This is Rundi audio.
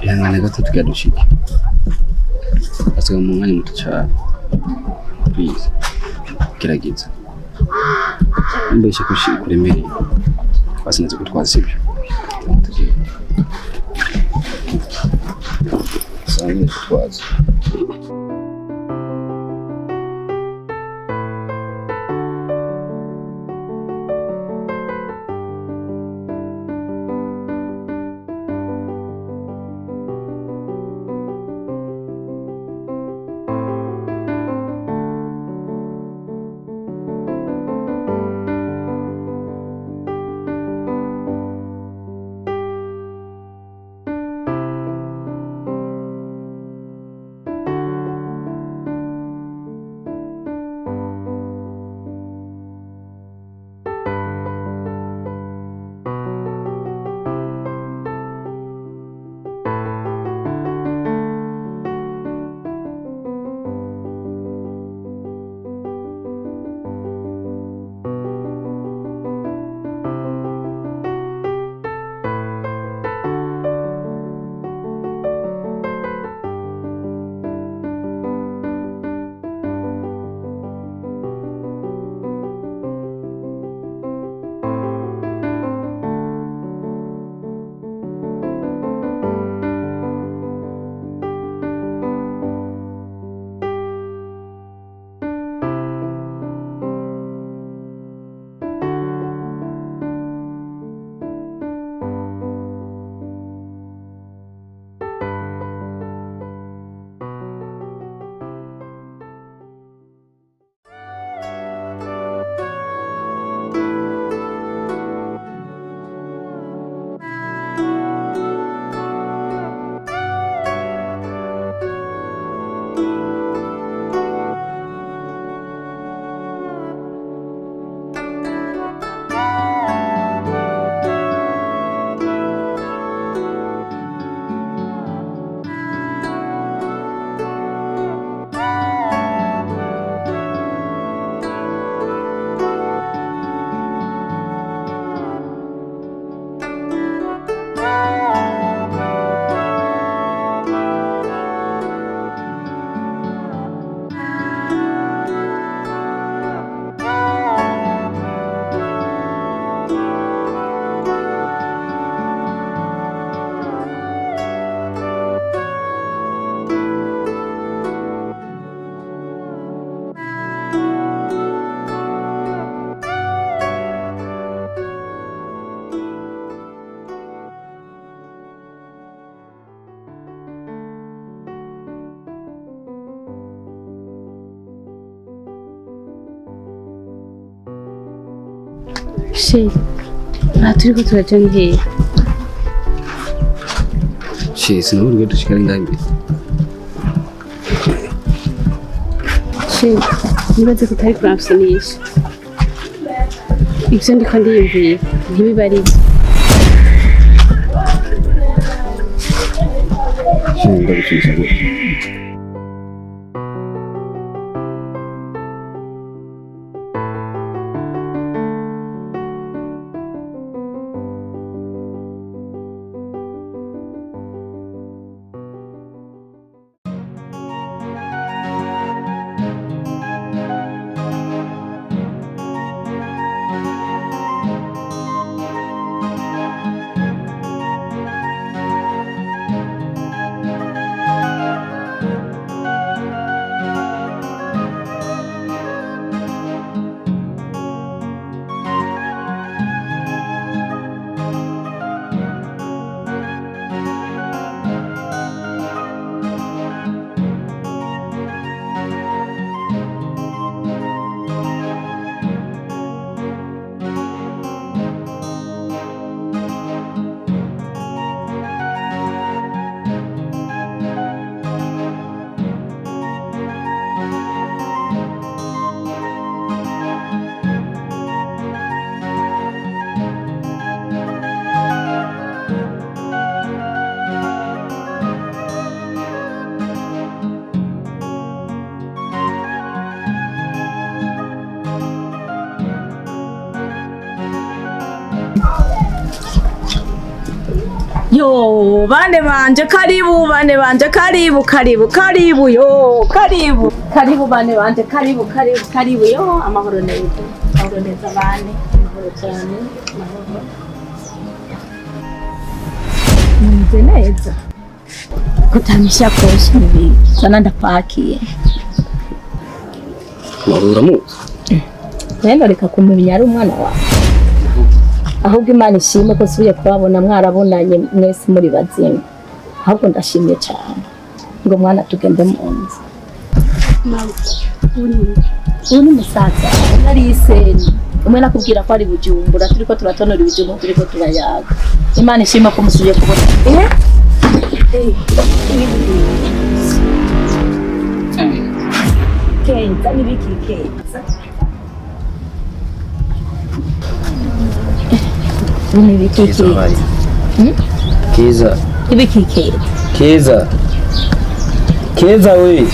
ihangane gato tugadushike. Asiga mu mwanya muto cyane. Please. Gerageza. Mbese kuremere. Basinze gutwaza sibyo. Tugiye. Sange gutwaza. Şey, turiko turaja hehe? Sinabura dushikara ngaho imbere. Nibaze ko utari kuramfunisha. Ivyo ndiko ndiyumvira ntibiba ari byo. Ndagucisha gute? Yo, bane banje karibu, bane banje karibu, karibu, karibu yo, karibu. Karibu bane banje karibu, karibu, karibu yo, amahoro neza. Amahoro neza bane, amahoro cyane, amahoro. Mumeze neza. Kutamisha koshi nibi. Sana ndapakiye. Mahura mu. Nenda reka kumenya ari umwana wawe. Ahubwo Imana ishimwe ko subiye kubabona mwarabonanye mwese muri bazima. Ahubwo ndashimye cyane ngo mwana tugende mu nzu. Uni musaza nari iseni umwe nakubwira ko ari Bujumbura turiko turatonora ibijumbu turiko turayaga. Imana ishimwe ko musubiye kubona. Kenza nibiki kenza. Ini biki kenza. Keza. Ibiki kenza. Keza. Keza we.